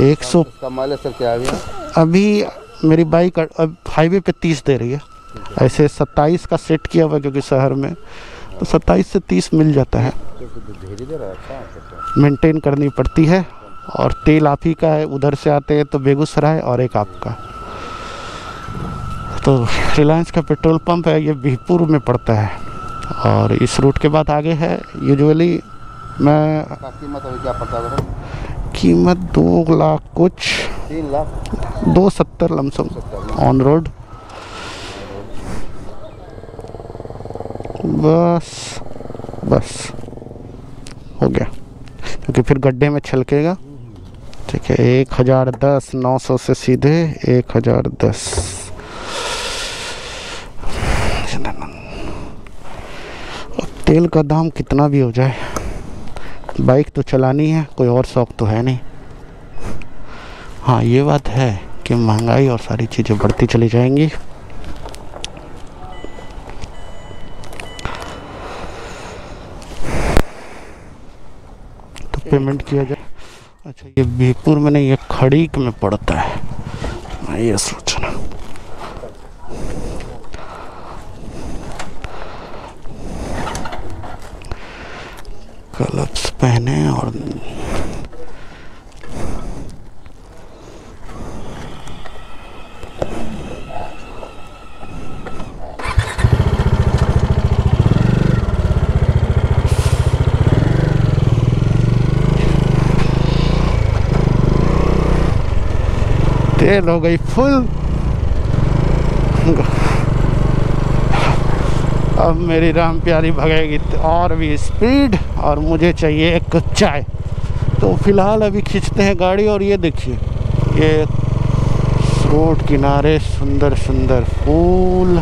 100 इसका mileage sir क्या है अभी मेरी बाइक अब हाईवे पे 30 दे रही है। ऐसे 27 का सेट किया हुआ क्योंकि शहर में तो 27 से 30 मिल जाता है। धीरे दे रहा है, अच्छा मेंटेन करनी पड़ती है। और तेल आप ही का है, उधर से आते हैं तो बेगूसराय और एक आपका। तो रिलायंस का पेट्रोल पंप है, ये बिहपुर में पड़ता है। और इस रूट के बाद आगे है यूजुअली मैं कीमत अभी क्या पड़ता है? कीमत 2 लाख कुछ 3 लाख 270 लमसम ऑन रोड। बस हो गया क्योंकि फिर गड्ढे में छलकेगा। ठीक है 1010 900 से सीधे 1010। तेल का दाम कितना भी हो जाए बाइक तो चलानी है, कोई और शौक तो है नहीं। हाँ ये बात है कि महंगाई और सारी चीज़ें बढ़ती चली जाएंगी। तो पेमेंट किया जाए। अच्छा ये बिहपुर में नहीं, ये खड़ीक में पड़ता है। मैं ये सोचना ग्लव्स पहने और तेल हो गई फुल। अब मेरी राम प्यारी भगेगी और भी स्पीड और मुझे चाहिए एक चाय। तो फिलहाल अभी खींचते हैं गाड़ी। और ये देखिए ये रोड किनारे सुंदर सुंदर फूल।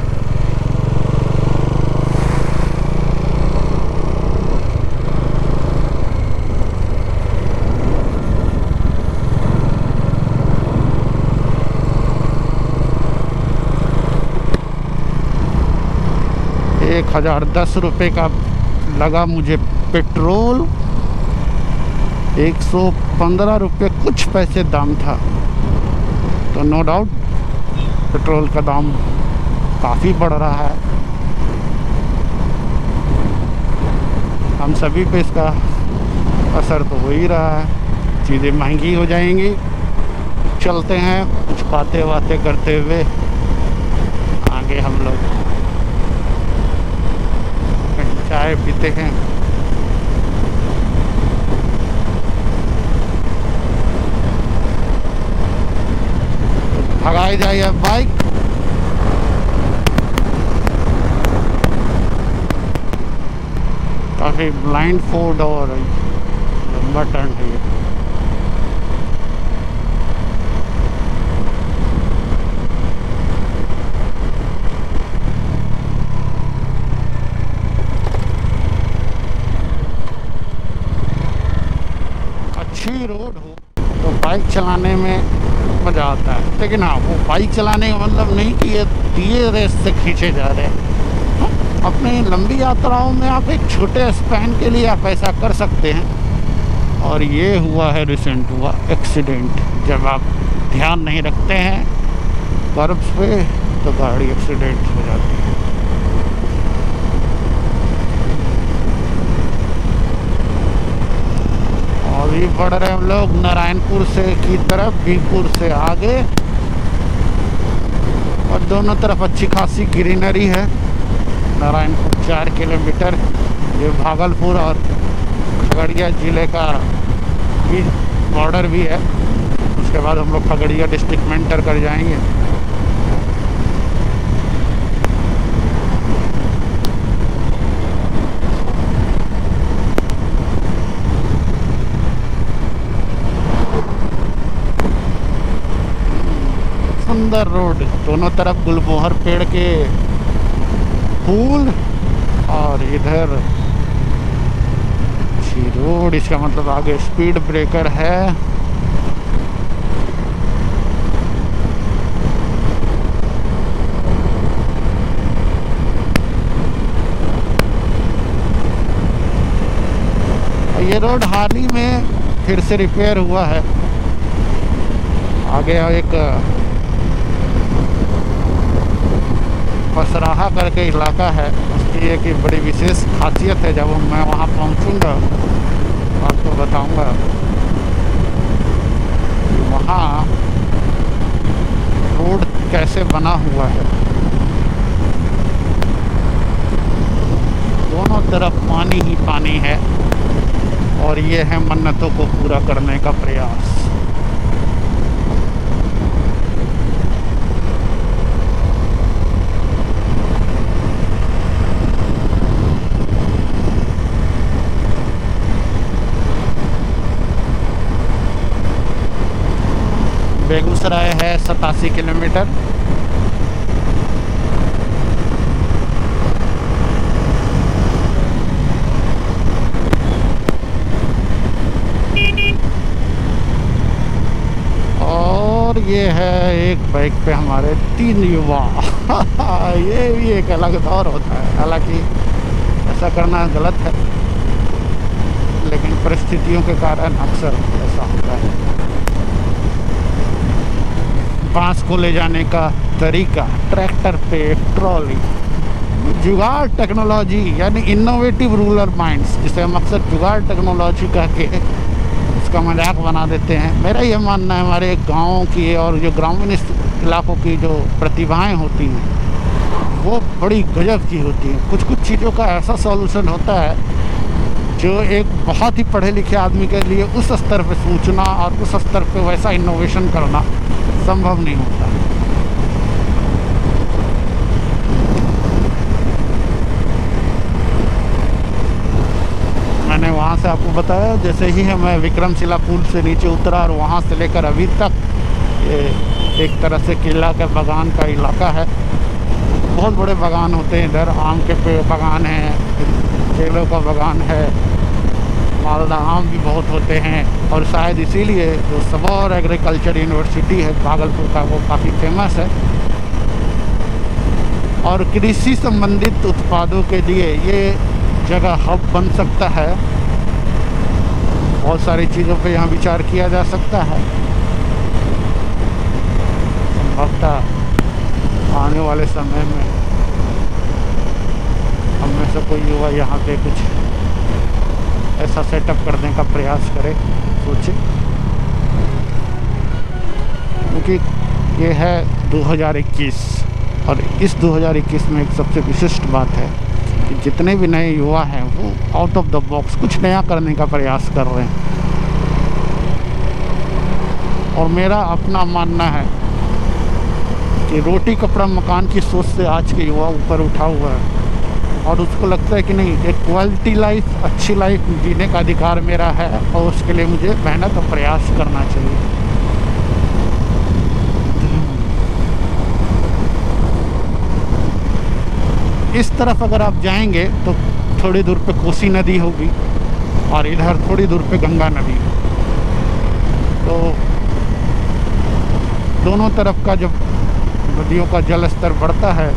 ₹1010 का लगा मुझे पेट्रोल। 115 रुपये कुछ पैसे दाम था। तो नो डाउट पेट्रोल का दाम काफ़ी बढ़ रहा है। हम सभी पे इसका असर तो हो ही रहा है। चीज़ें महंगी हो जाएंगी। चलते हैं कुछ बातें करते हुए आगे हम लोग चाय पीते हैं। भगाई जाइए बाइक। काफी ब्लाइंड फोर्ड और लंबा टर्न है ये। अच्छी रोड हो तो बाइक चलाने में मज़ा आता है। लेकिन हाँ वो बाइक चलाने का मतलब नहीं कि ये दिए रेस से खींचे जा रहे हैं। अपनी लंबी यात्राओं में आप एक छोटे स्पैन के लिए आप ऐसा कर सकते हैं। और ये हुआ है रिसेंट हुआ एक्सीडेंट। जब आप ध्यान नहीं रखते हैं कर्व्स पे तो गाड़ी एक्सीडेंट हो जाती है। अभी बढ़ रहे हम लोग नारायणपुर से की तरफ, बिहपुर से आगे। और दोनों तरफ अच्छी खासी ग्रीनरी है। नारायणपुर 4 किलोमीटर, ये भागलपुर और खगड़िया ज़िले का भी बॉर्डर भी है। उसके बाद हम लोग खगड़िया डिस्ट्रिक्ट में एंटर कर जाएंगे। सुंदर रोड, दोनों तरफ गुलमोहर पेड़ के फूल और इधर अच्छी रोड। इसका मतलब आगे स्पीड ब्रेकर है। ये रोड हाल ही में फिर से रिपेयर हुआ है। आगे एक पसराहा करके इलाका है, उसकी एक बड़ी विशेष खासियत है। जब मैं वहाँ पहुँचूँगा आपको बताऊँगा कि वहाँ रोड कैसे बना हुआ है। दोनों तरफ पानी ही पानी है और ये है मन्नतों को पूरा करने का प्रयास। बेगूसराय है 87 किलोमीटर। और ये है एक बाइक पे हमारे 3 युवा ये भी एक अलग दौर होता है। हालांकि ऐसा करना गलत है, लेकिन परिस्थितियों के कारण अक्सर ऐसा होता है। बांस को ले जाने का तरीका, ट्रैक्टर पे ट्रॉली, जुगाड़ टेक्नोलॉजी यानी इनोवेटिव रूरल माइंड्स, जिसे हम अक्सर जुगाड़ टेक्नोलॉजी कह के इसका मजाक बना देते हैं। मेरा ये मानना है हमारे गाँव की और जो ग्रामीण इलाकों की जो प्रतिभाएं होती हैं वो बड़ी गजब की होती हैं। कुछ कुछ चीज़ों का ऐसा सॉल्यूशन होता है जो एक बहुत ही पढ़े लिखे आदमी के लिए उस स्तर पे सोचना और उस स्तर पे वैसा इनोवेशन करना संभव नहीं होता। मैंने वहाँ से आपको बताया, जैसे ही मैं विक्रमशिला पुल से नीचे उतरा और वहाँ से लेकर अभी तक ये एक तरह से केला के बागान का इलाका है। बहुत बड़े बागान होते हैं इधर, आम के पेड़ बागान है, केलों का बागान है, मालदा आम भी बहुत होते हैं। और शायद इसीलिए जो सबौर एग्रीकल्चर यूनिवर्सिटी है भागलपुर का वो काफ़ी फेमस है। और कृषि संबंधित उत्पादों के लिए ये जगह हब बन सकता है। बहुत सारी चीज़ों पे यहाँ विचार किया जा सकता है। संभवतः आने वाले समय में हम में से कोई युवा यहाँ पे कुछ ऐसा सेटअप करने का प्रयास करे, सोचे। क्योंकि ये है 2021 और इस 2021 में एक सबसे विशिष्ट बात है कि जितने भी नए युवा हैं वो आउट ऑफ द बॉक्स कुछ नया करने का प्रयास कर रहे हैं। और मेरा अपना मानना है कि रोटी कपड़ा मकान की सोच से आज के युवा ऊपर उठा हुआ है और उसको लगता है कि नहीं, एक क्वालिटी लाइफ, अच्छी लाइफ जीने का अधिकार मेरा है और उसके लिए मुझे मेहनत और प्रयास करना चाहिए। इस तरफ अगर आप जाएंगे तो थोड़ी दूर पे कोसी नदी होगी और इधर थोड़ी दूर पे गंगा नदी। तो दोनों तरफ का जब नदियों का जल स्तर बढ़ता है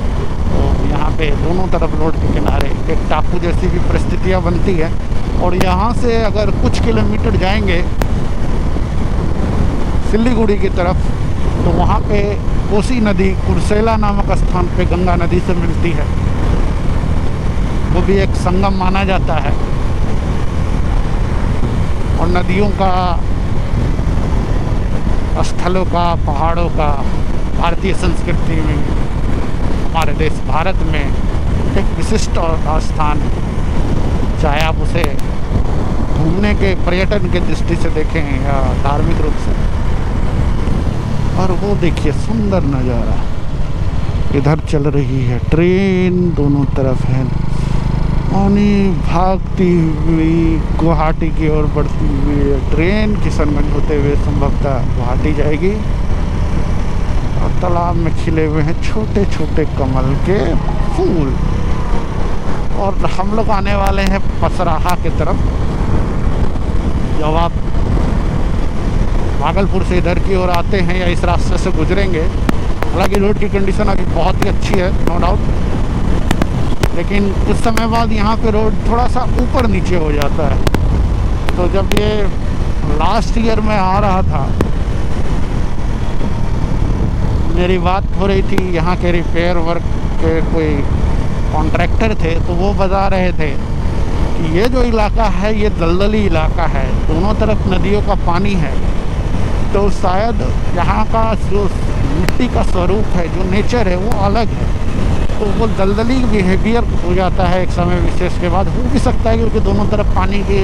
तो यहाँ पे दोनों तरफ रोड के किनारे एक टापू जैसी भी परिस्थितियाँ बनती है। और यहाँ से अगर कुछ किलोमीटर जाएंगे सिल्लीगुड़ी की तरफ तो वहाँ पे कोसी नदी कुर्सेला नामक स्थान पे गंगा नदी से मिलती है। वो भी एक संगम माना जाता है। और नदियों का, स्थलों का, पहाड़ों का भारतीय संस्कृति में, हमारे देश भारत में एक विशिष्ट स्थान है। चाहे आप उसे घूमने के, पर्यटन के दृष्टि से देखें या धार्मिक रूप से। और वो देखिए सुंदर नज़ारा, इधर चल रही है ट्रेन, दोनों तरफ है पानी, भागती हुई गुवाहाटी की ओर बढ़ती हुई ट्रेन किशनगंज होते हुए संभवतः गुवाहाटी जाएगी। और तालाब में खिले हुए हैं छोटे छोटे कमल के फूल। और हम लोग आने वाले हैं पसराहा की तरफ। जब आप भागलपुर से इधर की ओर आते हैं या इस रास्ते से गुजरेंगे, हालांकि रोड की कंडीशन अभी बहुत ही अच्छी है, नो डाउट, लेकिन कुछ समय बाद यहाँ पे रोड थोड़ा सा ऊपर नीचे हो जाता है। तो जब ये लास्ट ईयर में आ रहा था मेरी बात हो रही थी यहाँ के रिपेयर वर्क के कोई कॉन्ट्रैक्टर थे, तो वो बता रहे थे कि ये जो इलाका है ये दलदली इलाका है, दोनों तरफ नदियों का पानी है, तो शायद यहाँ का जो मिट्टी का स्वरूप है, जो नेचर है, वो अलग है, तो वो दलदली बिहेवियर हो जाता है एक समय विशेष के बाद। हो भी सकता है क्योंकि दोनों तरफ पानी के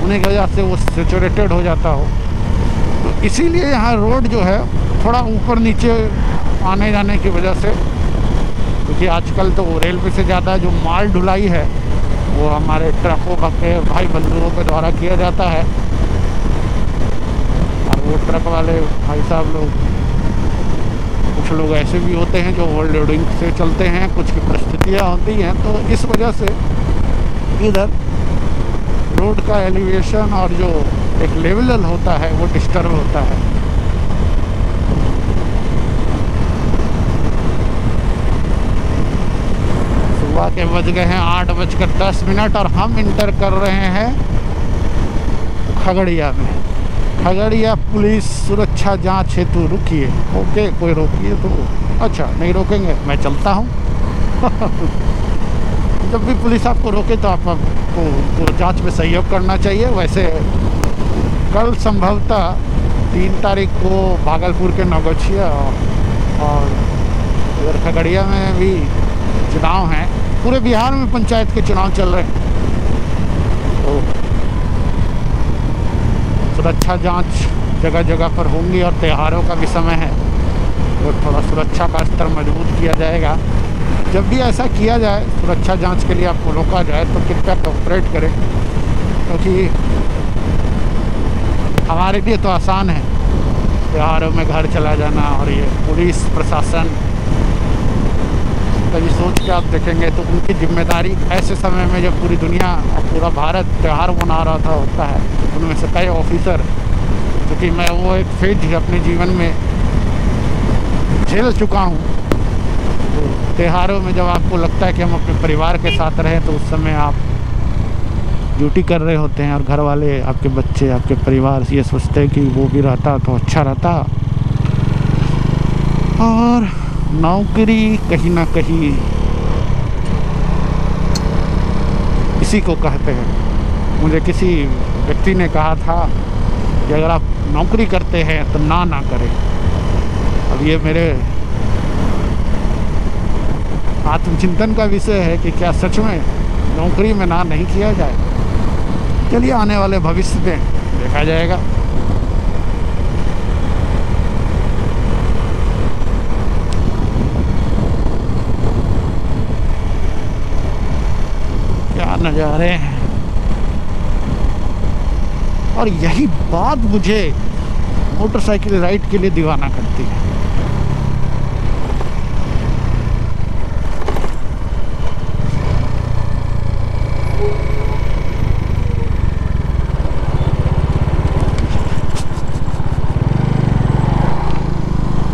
होने की वजह से वो सेचुरेटेड हो जाता हो, तो इसीलिए यहाँ रोड जो है थोड़ा ऊपर नीचे आने जाने की वजह से, क्योंकि आजकल तो रेलवे से ज़्यादा जो माल ढुलाई है वो हमारे ट्रकों के भाई बंधुओं के द्वारा किया जाता है। और वो ट्रक वाले भाई साहब लोग, कुछ लोग ऐसे भी होते हैं जो ओवर लोडिंग से चलते हैं, कुछ की परिस्थितियाँ होती हैं, तो इस वजह से इधर रोड का एलिवेशन और जो एक लेवल होता है वो डिस्टर्ब होता है। सुबह के बज गए हैं 8:10 और हम इंटर कर रहे हैं खगड़िया में। खगड़िया पुलिस सुरक्षा जांच हेतु रुकिए। ओके, कोई रोकिए तो अच्छा, नहीं रोकेंगे मैं चलता हूँ। जब भी पुलिस आपको रोके तो आपको जांच में सहयोग करना चाहिए। वैसे कल संभवतः 3 तारीख को भागलपुर के नौगछिया और इधर खगड़िया में भी चुनाव हैं। पूरे बिहार में पंचायत के चुनाव चल रहे हैं, तो सुरक्षा जांच जगह जगह पर होंगी और त्योहारों का भी समय है, तो थोड़ा सुरक्षा का स्तर मजबूत किया जाएगा। जब भी ऐसा किया जाए, सुरक्षा जांच के लिए आपको रोका जाए, तो कृपया कोऑपरेट करें, क्योंकि हमारे लिए तो आसान है त्योहारों में घर चला जाना, और ये पुलिस प्रशासन कभी सोच के आप देखेंगे तो उनकी जिम्मेदारी ऐसे समय में जब पूरी दुनिया और पूरा भारत त्यौहार मना रहा था होता है, उनमें से कई ऑफिसर, क्योंकि मैं वो एक फेज अपने जीवन में झेल चुका हूँ, तो त्योहारों में जब आपको लगता है कि हम अपने परिवार के साथ रहें, तो उस समय आप ड्यूटी कर रहे होते हैं और घर वाले, आपके बच्चे, आपके परिवार ये सोचते हैं कि वो भी रहता तो अच्छा रहता। और नौकरी कहीं ना कहीं इसी को कहते हैं। मुझे किसी व्यक्ति ने कहा था कि अगर आप नौकरी करते हैं तो ना करें। अब ये मेरे आत्मचिंतन का विषय है कि क्या सच में नौकरी में ना नहीं किया जाए। चलिए, आने वाले भविष्य में देखा जाएगा। क्या नज़ारे हैं, और यही बात मुझे मोटरसाइकिल राइड के लिए दीवाना करती है।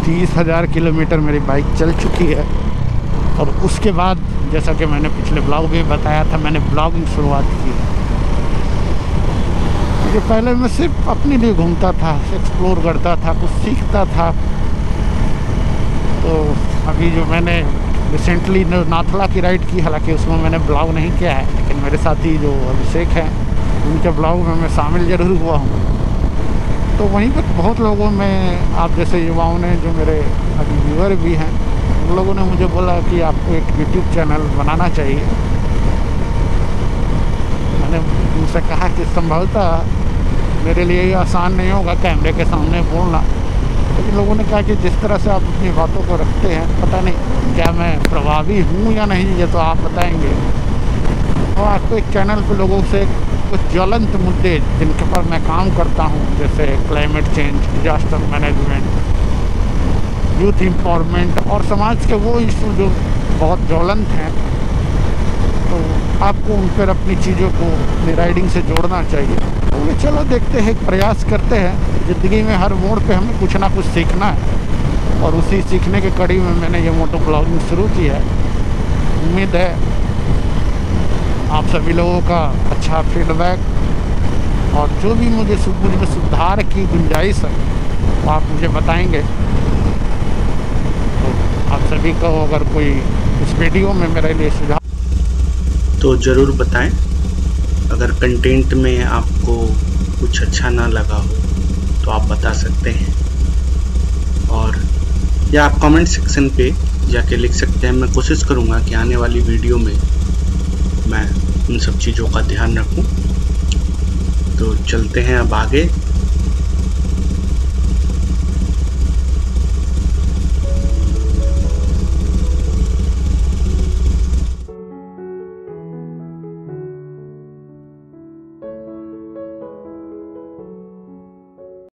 तीस 30,000 किलोमीटर मेरी बाइक चल चुकी है, और उसके बाद जैसा कि मैंने पिछले ब्लॉग में बताया था, मैंने ब्लॉगिंग शुरुआत की। क्योंकि पहले मैं सिर्फ अपने लिए घूमता था, एक्सप्लोर करता था, कुछ सीखता था। तो अभी जो मैंने रिसेंटली नाथला की राइड की, हालांकि उसमें मैंने ब्लॉग नहीं किया है, लेकिन मेरे साथी जो अभिषेक हैं उनके ब्लॉग में मैं शामिल ज़रूर हुआ हूँ। तो वहीं पर बहुत लोगों में, आप जैसे युवाओं ने, जो मेरे अभी व्यूअर भी हैं, उन लोगों ने मुझे बोला कि आपको एक यूट्यूब चैनल बनाना चाहिए। मैंने उनसे कहा कि संभवतः मेरे लिए ये आसान नहीं होगा कैमरे के सामने बोलना, लेकिन लोगों ने कहा कि जिस तरह से आप अपनी बातों को रखते हैं, पता नहीं क्या मैं प्रभावी हूँ या नहीं, ये तो आप बताएंगे। और आपको एक चैनल पे लोगों से कुछ ज्वलंत मुद्दे जिनके पर मैं काम करता हूँ, जैसे climate change, disaster management, youth empowerment और समाज के वो इशू जो बहुत ज्वलंत हैं, तो आपको उन पर अपनी चीज़ों को अपनी राइडिंग से जोड़ना चाहिए। तो चलो देखते हैं, प्रयास करते हैं। ज़िंदगी में हर मोड़ पे हमें कुछ ना कुछ सीखना है, और उसी सीखने के कड़ी में मैंने ये मोटो ब्लॉगिंग शुरू की है। उम्मीद है आप सभी लोगों का अच्छा फीडबैक, और जो भी मुझे में सुधार की गुंजाइश है वो आप मुझे बताएंगे। सभी को अगर कोई इस वीडियो में मेरे लिए सुझाव तो ज़रूर बताएं। अगर कंटेंट में आपको कुछ अच्छा ना लगा हो तो आप बता सकते हैं, और या आप कमेंट सेक्शन पे जाके लिख सकते हैं। मैं कोशिश करूँगा कि आने वाली वीडियो में मैं उन सब चीज़ों का ध्यान रखूँ। तो चलते हैं अब आगे।